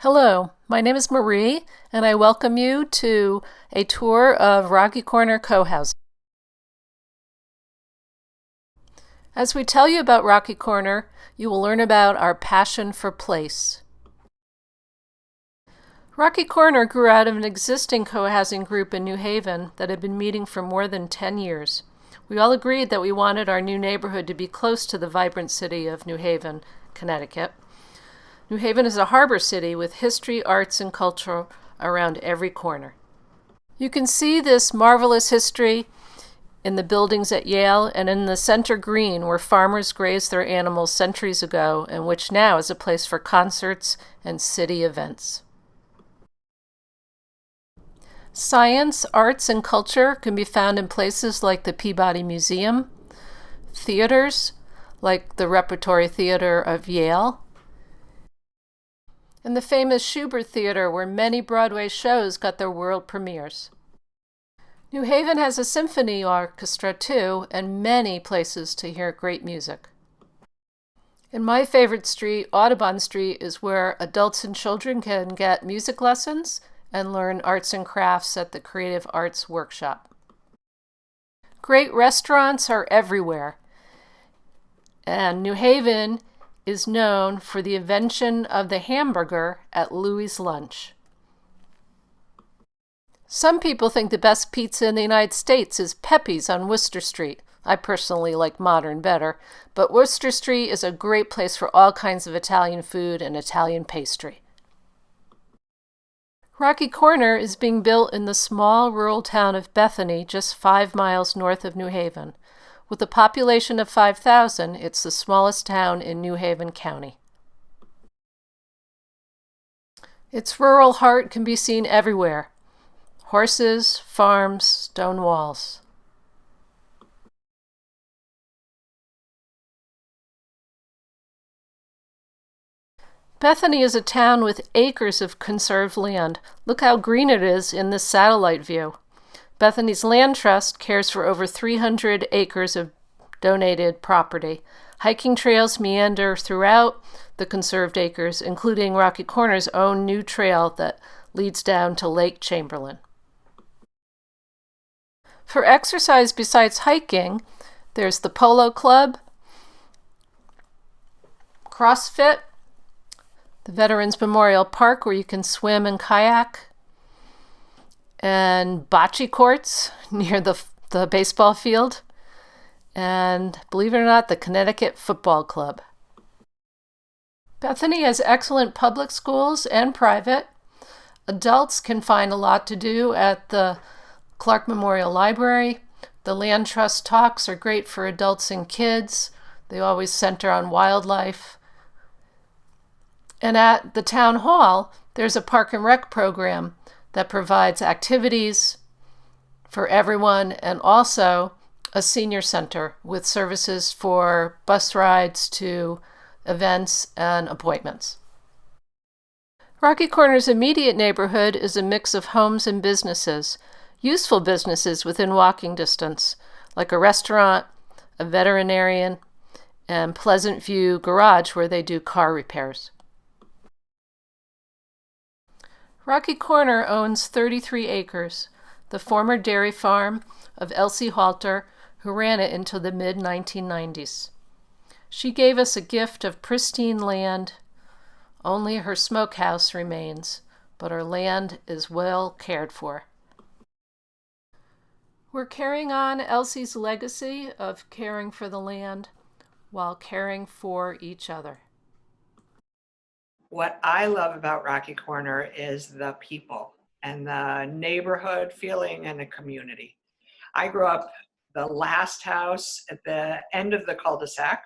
Hello, my name is Marie, and I welcome you to a tour of Rocky Corner Cohousing. As we tell you about Rocky Corner, you will learn about our passion for place. Rocky Corner grew out of an existing co-housing group in New Haven that had been meeting for more than 10 years. We all agreed that we wanted our new neighborhood to be close to the vibrant city of New Haven, Connecticut. New Haven is a harbor city with history, arts, and culture around every corner. You can see this marvelous history in the buildings at Yale and in the center green where farmers grazed their animals centuries ago and which now is a place for concerts and city events. Science, arts, and culture can be found in places like the Peabody Museum, theaters like the Repertory Theater of Yale, and the famous Schubert Theater where many Broadway shows got their world premieres. New Haven has a symphony orchestra too, and many places to hear great music. In my favorite street, Audubon Street, is where adults and children can get music lessons and learn arts and crafts at the Creative Arts Workshop. Great restaurants are everywhere, and New Haven is known for the invention of the hamburger at Louis' Lunch. Some people think the best pizza in the United States is Pepe's on Worcester Street. I personally like modern better, but Worcester Street is a great place for all kinds of Italian food and Italian pastry. Rocky Corner is being built in the small rural town of Bethany, just 5 miles north of New Haven. With a population of 5,000, it's the smallest town in New Haven County. Its rural heart can be seen everywhere: horses, farms, stone walls. Bethany is a town with acres of conserved land. Look how green it is in this satellite view. Bethany's Land Trust cares for over 300 acres of donated property. Hiking trails meander throughout the conserved acres, including Rocky Corner's own new trail that leads down to Lake Chamberlain. For exercise besides hiking, there's the Polo Club, CrossFit, the Veterans Memorial Park where you can swim and kayak, and bocce courts near the baseball field, and believe it or not, the Connecticut Football Club. Bethany has excellent public schools and private. Adults can find a lot to do at the Clark Memorial Library. The Land Trust talks are great for adults and kids. They always center on wildlife. And at the town hall, there's a park and rec program that provides activities for everyone, and also a senior center with services for bus rides to events and appointments. Rocky Corner's immediate neighborhood is a mix of homes and businesses. Useful businesses within walking distance, like a restaurant, a veterinarian, and Pleasant View Garage where they do car repairs. Rocky Corner owns 33 acres, the former dairy farm of Elsie Halter, who ran it until the mid-1990s. She gave us a gift of pristine land. Only her smokehouse remains, but her land is well cared for. We're carrying on Elsie's legacy of caring for the land while caring for each other. What I love about Rocky Corner is the people and the neighborhood feeling and the community. I grew up the last house at the end of the cul-de-sac.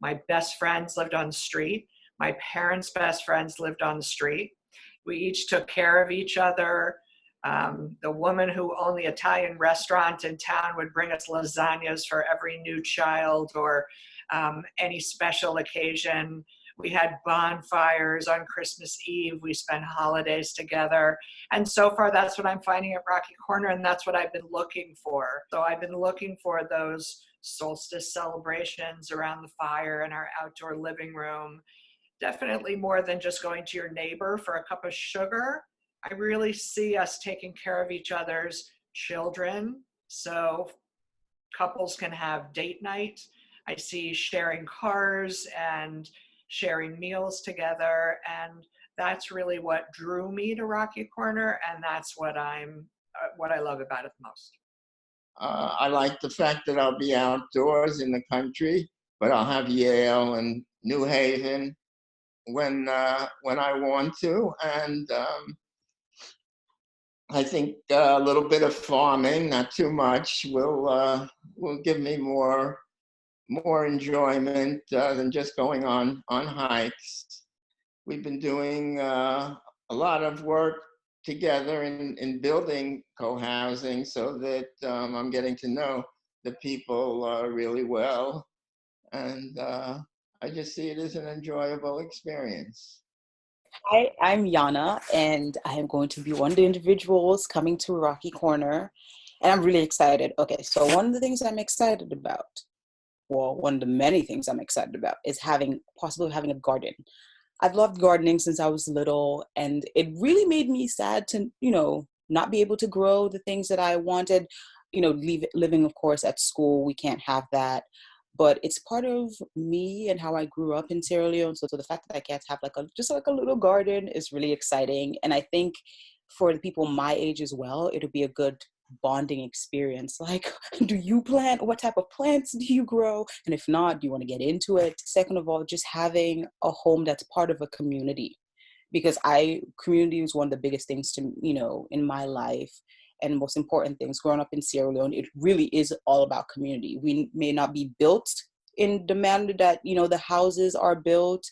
My best friends lived on the street. My parents' best friends lived on the street. We each took care of each other. The woman who owned the Italian restaurant in town would bring us lasagnas for every new child or any special occasion. We had bonfires on Christmas Eve. We spent holidays together. And so far, that's what I'm finding at Rocky Corner, and that's what I've been looking for. So I've been looking for those solstice celebrations around the fire in our outdoor living room. Definitely more than just going to your neighbor for a cup of sugar. I really see us taking care of each other's children. So couples can have date night. I see sharing cars and sharing meals together. And that's really what drew me to Rocky Corner. And that's what I love about it the most. I like the fact that I'll be outdoors in the country, but I'll have Yale and New Haven when I want to, and I think a little bit of farming, not too much, will give me more enjoyment than just going on hikes. We've been doing a lot of work together in building co-housing so that I'm getting to know the people really well. And I just see it as an enjoyable experience. Hi, I'm Yana, and I am going to be one of the individuals coming to Rocky Corner, and I'm really excited. Okay, so one of the things I'm excited about, well, one of the many things I'm excited about is possibly having a garden. I've loved gardening since I was little, and it really made me sad to, not be able to grow the things that I wanted. Living, of course, at school, we can't have that. But it's part of me and how I grew up in Sierra Leone. So the fact that I get to have just a little garden is really exciting. And I think for the people my age as well, it'll be a good bonding experience. Like, do you plant? What type of plants do you grow? And if not, do you want to get into it? Second of all, just having a home that's part of a community. Because community is one of the biggest things to, in my life. And most important things, growing up in Sierra Leone, it really is all about community. We may not be built in the manner that, the houses are built,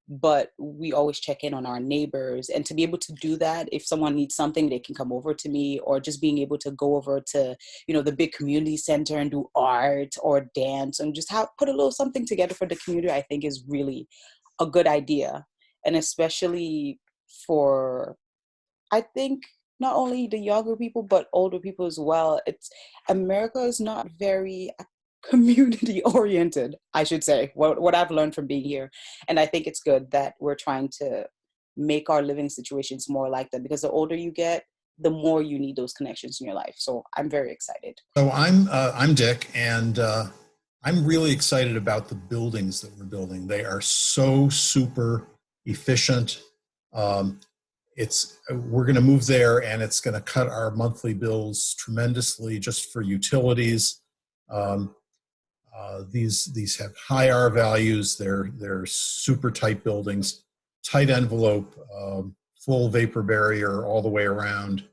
but we always check in on our neighbors. And to be able to do that, if someone needs something, they can come over to me, or just being able to go over to, the big community center and do art or dance and just put a little something together for the community, I think is really a good idea. And especially for, I think, not only the younger people, but older people as well. America is not very community oriented, I should say, what I've learned from being here. And I think it's good that we're trying to make our living situations more like that, because the older you get, the more you need those connections in your life. So I'm very excited. So I'm Dick, and I'm really excited about the buildings that we're building. They are so super efficient. We're going to move there, and it's going to cut our monthly bills tremendously just for utilities. These have high R values. They're super tight buildings, tight envelope, full vapor barrier all the way around,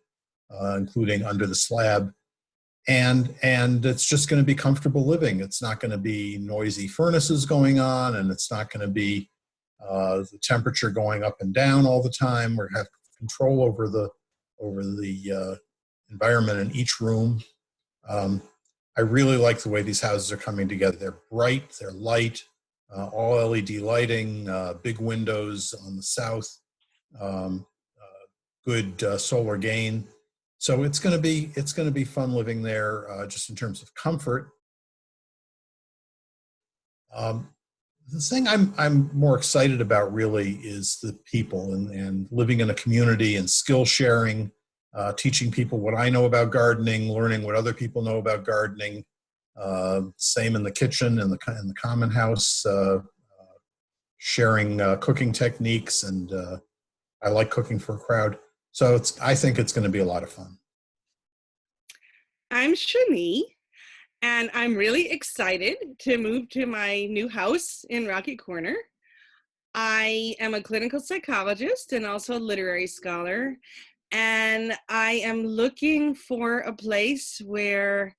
including under the slab. And it's just going to be comfortable living. It's not going to be noisy furnaces going on, and it's not going to be the temperature going up and down all the time. We have control over the environment in each room. I really like the way these houses are coming together. They're bright, they're light, all LED lighting, big windows on the south, good solar gain. So it's going to be fun living there, just in terms of comfort. Um, the thing I'm more excited about really is the people and living in a community and skill sharing, teaching people what I know about gardening, learning what other people know about gardening. Same in the kitchen and in the common house, sharing cooking techniques, and I like cooking for a crowd. So I think it's going to be a lot of fun. I'm Shani, and I'm really excited to move to my new house in Rocky Corner. I am a clinical psychologist and also a literary scholar, and I am looking for a place where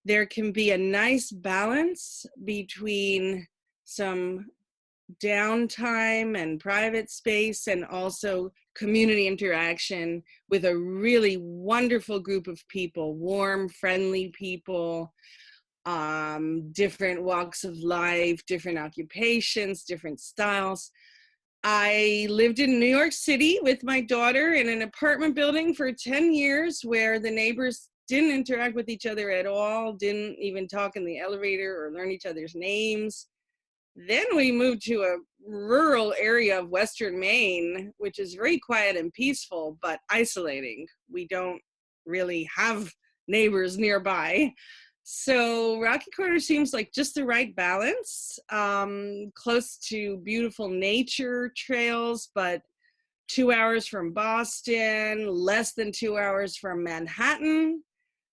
there can be a nice balance between some downtime and private space and also community interaction with a really wonderful group of people, warm, friendly people, different walks of life, different occupations, different styles. I lived in New York City with my daughter in an apartment building for 10 years where the neighbors didn't interact with each other at all, didn't even talk in the elevator or learn each other's names. Then we moved to a rural area of Western Maine, which is very quiet and peaceful, but isolating. We don't really have neighbors nearby. So Rocky Corner seems like just the right balance, close to beautiful nature trails, but 2 hours from Boston, less than 2 hours from Manhattan,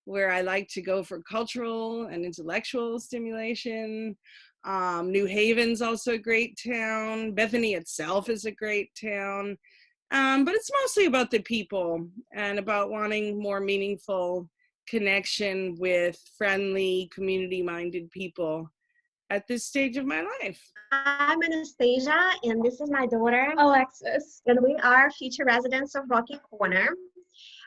where I like to go for cultural and intellectual stimulation. New Haven's also a great town. Bethany itself is a great town. But it's mostly about the people and about wanting more meaningful connection with friendly, community-minded people at this stage of my life. I'm Anastasia, and this is my daughter, Alexis, and we are future residents of Rocky Corner.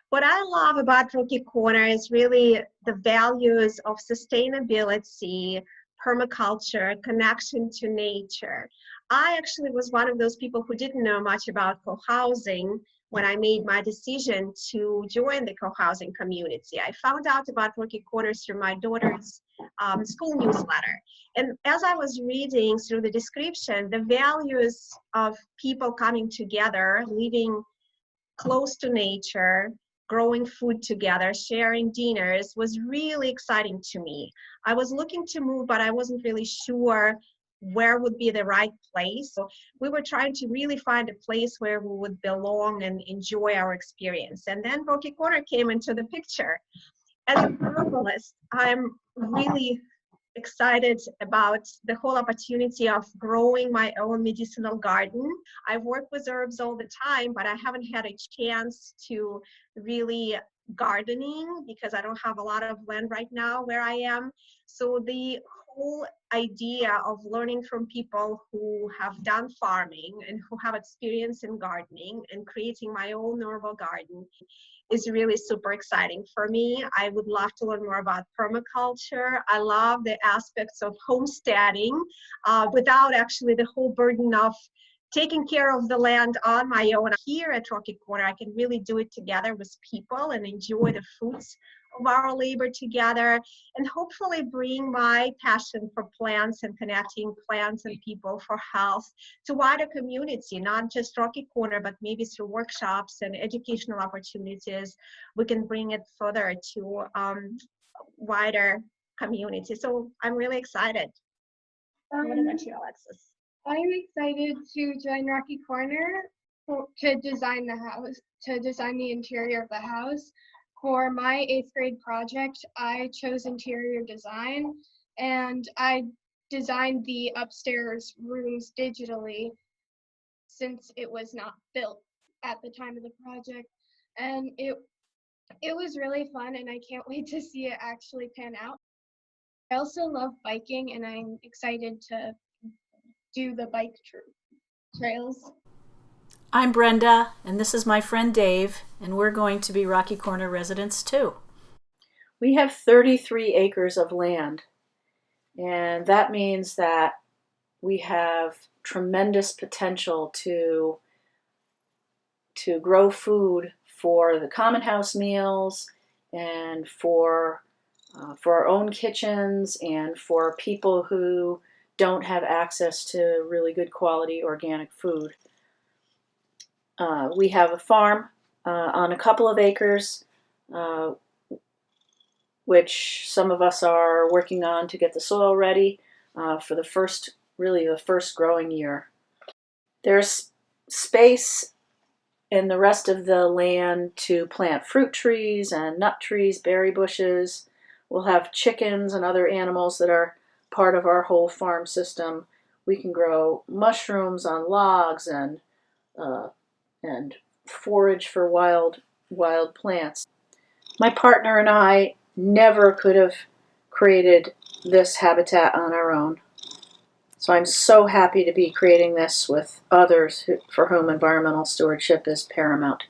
What I love about Rocky Corner is really the values of sustainability, permaculture, connection to nature. I actually was one of those people who didn't know much about co-housing when I made my decision to join the co-housing community. I found out about Rocky Corner through my daughter's school newsletter. And as I was reading through the description, the values of people coming together, living close to nature, growing food together, sharing dinners was really exciting to me. I was looking to move, but I wasn't really sure where would be the right place. So we were trying to really find a place where we would belong and enjoy our experience. And then Rocky Corner came into the picture. As a herbalist, I'm really excited about the whole opportunity of growing my own medicinal garden. I've worked with herbs all the time, but I haven't had a chance to really gardening because I don't have a lot of land right now where I am. So the whole idea of learning from people who have done farming and who have experience in gardening and creating my own herbal garden is really super exciting for me. I would love to learn more about permaculture. I love the aspects of homesteading without actually the whole burden of taking care of the land on my own. Here at Rocky Corner, I can really do it together with people and enjoy the fruits of our labor together, and hopefully bring my passion for plants and connecting plants and people for health to wider community, not just Rocky Corner, but maybe through workshops and educational opportunities, we can bring it further to wider community. So I'm really excited. What about you, Alexis? I'm excited to join Rocky Corner to design the house, to design the interior of the house. For my 8th grade project, I chose interior design, and I designed the upstairs rooms digitally since it was not built at the time of the project. And it was really fun, and I can't wait to see it actually pan out. I also love biking, and I'm excited to do the bike trails. I'm Brenda, and this is my friend Dave, and we're going to be Rocky Corner residents too. We have 33 acres of land, and that means that we have tremendous potential to grow food for the common house meals and for our own kitchens and for people who don't have access to really good quality organic food. We have a farm on a couple of acres, which some of us are working on to get the soil ready for the first growing year. There's space in the rest of the land to plant fruit trees and nut trees, berry bushes. We'll have chickens and other animals that are part of our whole farm system. We can grow mushrooms on logs and forage for wild plants. My partner and I never could have created this habitat on our own. So I'm so happy to be creating this with others for whom environmental stewardship is paramount.